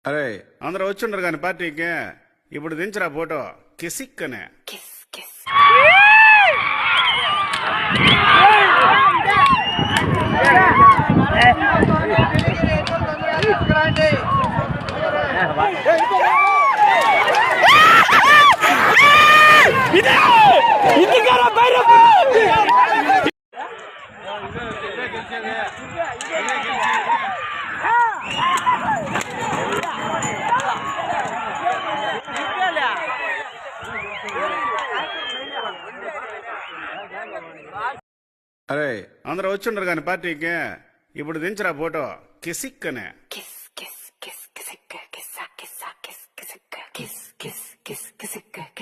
అరే అందరూ వచ్చిండ్రు కానీ పార్టీకి ఇప్పుడు దించరా ఫోటో కిసిక్ అనే అరే అందరూ వచ్చిండ్రు కానీ పార్టీకి ఇప్పుడు దించరా ఫోటో కిసిక్ అనే kiss kiss kiss kiss kiss kiss kiss kiss kiss kiss kiss kiss kiss